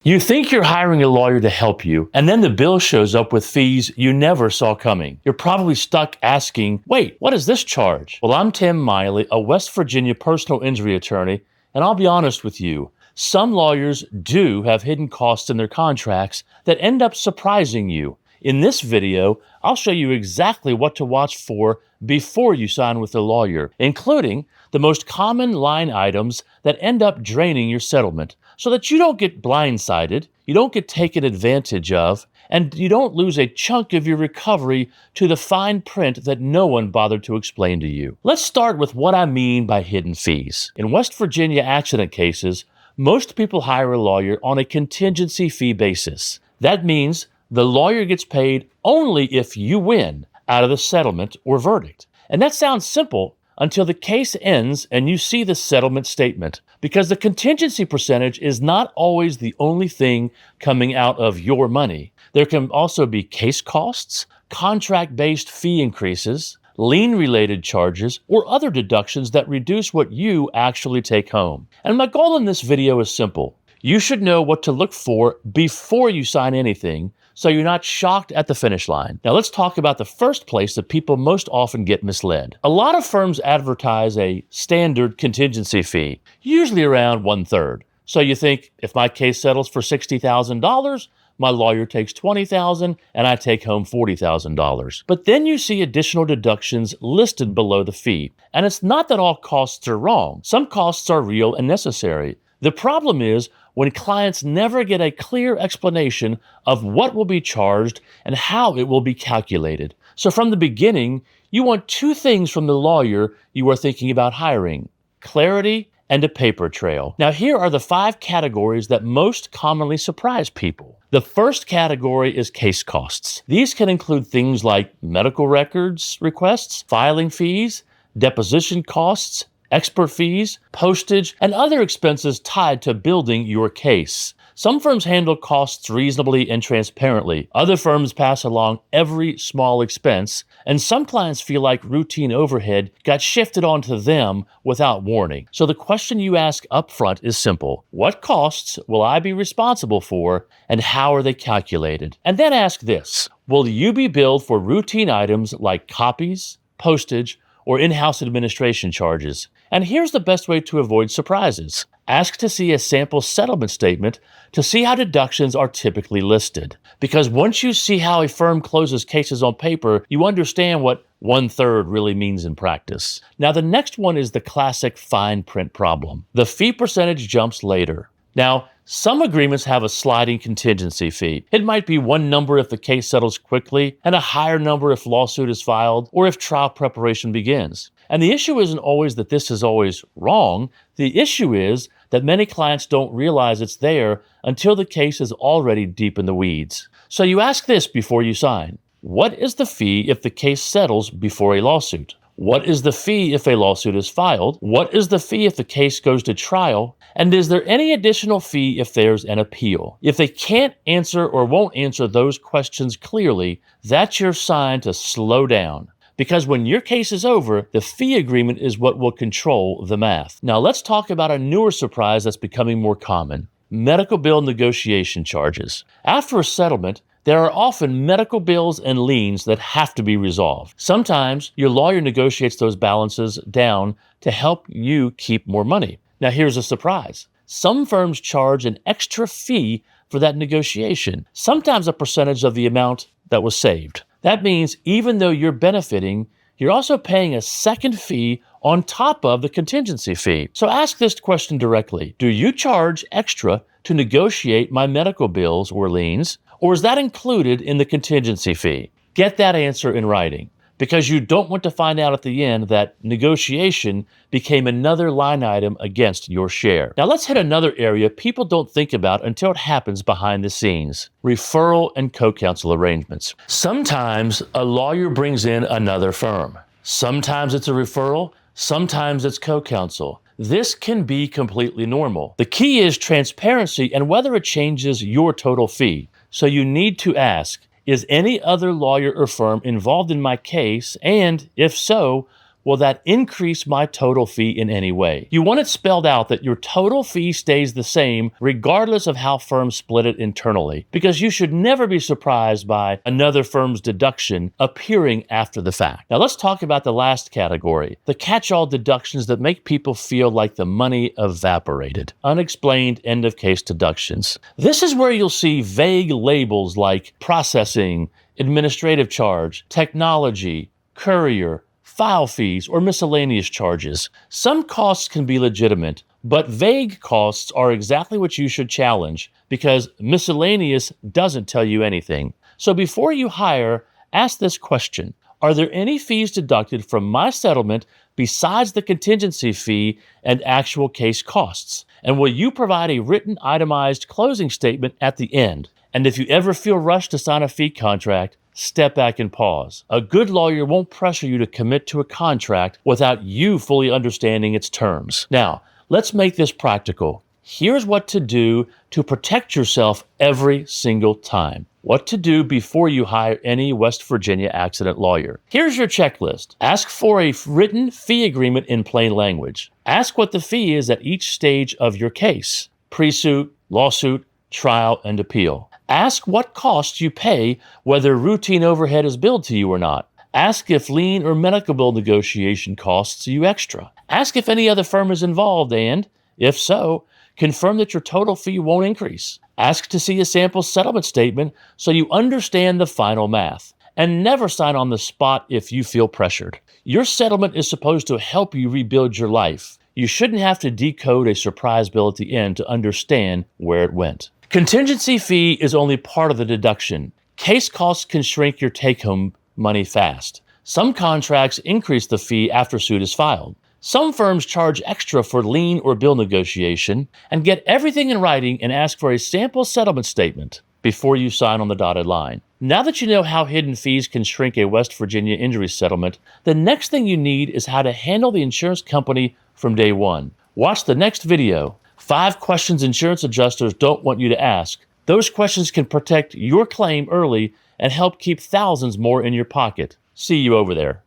You think you're hiring a lawyer to help you, and then the bill shows up with fees you never saw coming. You're probably stuck asking, wait, what is this charge? Well, I'm Tim Miley, a West Virginia personal injury attorney, and I'll be honest with you. Some lawyers do have hidden costs in their contracts that end up surprising you. In this video, I'll show you exactly what to watch for before you sign with a lawyer, including the most common line items that end up draining your settlement, so that you don't get blindsided, you don't get taken advantage of, and you don't lose a chunk of your recovery to the fine print that no one bothered to explain to you. Let's start with what I mean by hidden fees. In West Virginia accident cases, most people hire a lawyer on a contingency fee basis. That means the lawyer gets paid only if you win out of the settlement or verdict. And that sounds simple until the case ends and you see the settlement statement, because the contingency percentage is not always the only thing coming out of your money. There can also be case costs, contract-based fee increases, lien-related charges, or other deductions that reduce what you actually take home. And my goal in this video is simple. You should know what to look for before you sign anything, so you're not shocked at the finish line. Now let's talk about the first place that people most often get misled. A lot of firms advertise a standard contingency fee, usually around 1/3. So you think, if my case settles for $60,000, my lawyer takes $20,000 and I take home $40,000. But then you see additional deductions listed below the fee. And it's not that all costs are wrong. Some costs are real and necessary. The problem is when clients never get a clear explanation of what will be charged and how it will be calculated. So from the beginning, you want two things from the lawyer you are thinking about hiring: clarity and a paper trail. Now here are the 5 categories that most commonly surprise people. The first category is case costs. These can include things like medical records requests, filing fees, deposition costs, expert fees, postage, and other expenses tied to building your case. Some firms handle costs reasonably and transparently. Other firms pass along every small expense, and some clients feel like routine overhead got shifted onto them without warning. So the question you ask upfront is simple. What costs will I be responsible for, and how are they calculated? And then ask this: will you be billed for routine items like copies, postage, or in-house administration charges? And here's the best way to avoid surprises. Ask to see a sample settlement statement to see how deductions are typically listed. Because once you see how a firm closes cases on paper, you understand what 1/3 really means in practice. Now, the next one is the classic fine print problem. The fee percentage jumps later. Now, some agreements have a sliding contingency fee. It might be one number if the case settles quickly, and a higher number if lawsuit is filed or if trial preparation begins. And the issue isn't always that this is always wrong. The issue is that many clients don't realize it's there until the case is already deep in the weeds. So you ask this before you sign: what is the fee if the case settles before a lawsuit? What is the fee if a lawsuit is filed? What is the fee if the case goes to trial? And is there any additional fee if there's an appeal? If they can't answer or won't answer those questions clearly, that's your sign to slow down. Because when your case is over, the fee agreement is what will control the math. Now let's talk about a newer surprise that's becoming more common: medical bill negotiation charges. After a settlement, there are often medical bills and liens that have to be resolved. Sometimes your lawyer negotiates those balances down to help you keep more money. Now here's a surprise. Some firms charge an extra fee for that negotiation, sometimes a percentage of the amount that was saved. That means even though you're benefiting, you're also paying a second fee on top of the contingency fee. So ask this question directly: do you charge extra to negotiate my medical bills or liens, or is that included in the contingency fee? Get that answer in writing, because you don't want to find out at the end that negotiation became another line item against your share. Now let's hit another area people don't think about until it happens behind the scenes: referral and co-counsel arrangements. Sometimes a lawyer brings in another firm. Sometimes it's a referral, sometimes it's co-counsel. This can be completely normal. The key is transparency and whether it changes your total fee. So you need to ask, is any other lawyer or firm involved in my case? And if so, will that increase my total fee in any way? You want it spelled out that your total fee stays the same regardless of how firms split it internally, because you should never be surprised by another firm's deduction appearing after the fact. Now let's talk about the last category, the catch-all deductions that make people feel like the money evaporated. Unexplained end-of-case deductions. This is where you'll see vague labels like processing, administrative charge, technology, courier, file fees, or miscellaneous charges. Some costs can be legitimate, but vague costs are exactly what you should challenge, because miscellaneous doesn't tell you anything. So before you hire, ask this question: are there any fees deducted from my settlement besides the contingency fee and actual case costs? And will you provide a written itemized closing statement at the end? And if you ever feel rushed to sign a fee contract, step back and pause. A good lawyer won't pressure you to commit to a contract without you fully understanding its terms. Now, let's make this practical. Here's what to do to protect yourself every single time. What to do before you hire any West Virginia accident lawyer. Here's your checklist. Ask for a written fee agreement in plain language. Ask what the fee is at each stage of your case: pre-suit, lawsuit, trial, and appeal. Ask what costs you pay, whether routine overhead is billed to you or not. Ask if lien or medical bill negotiation costs you extra. Ask if any other firm is involved and, if so, confirm that your total fee won't increase. Ask to see a sample settlement statement so you understand the final math. And never sign on the spot if you feel pressured. Your settlement is supposed to help you rebuild your life. You shouldn't have to decode a surprise bill at the end to understand where it went. Contingency fee is only part of the deduction. Case costs can shrink your take-home money fast. Some contracts increase the fee after suit is filed. Some firms charge extra for lien or bill negotiation, and get everything in writing and ask for a sample settlement statement before you sign on the dotted line. Now that you know how hidden fees can shrink a West Virginia injury settlement, the next thing you need is how to handle the insurance company from day one. Watch the next video. 5 questions insurance adjusters don't want you to ask. Those questions can protect your claim early and help keep thousands more in your pocket. See you over there.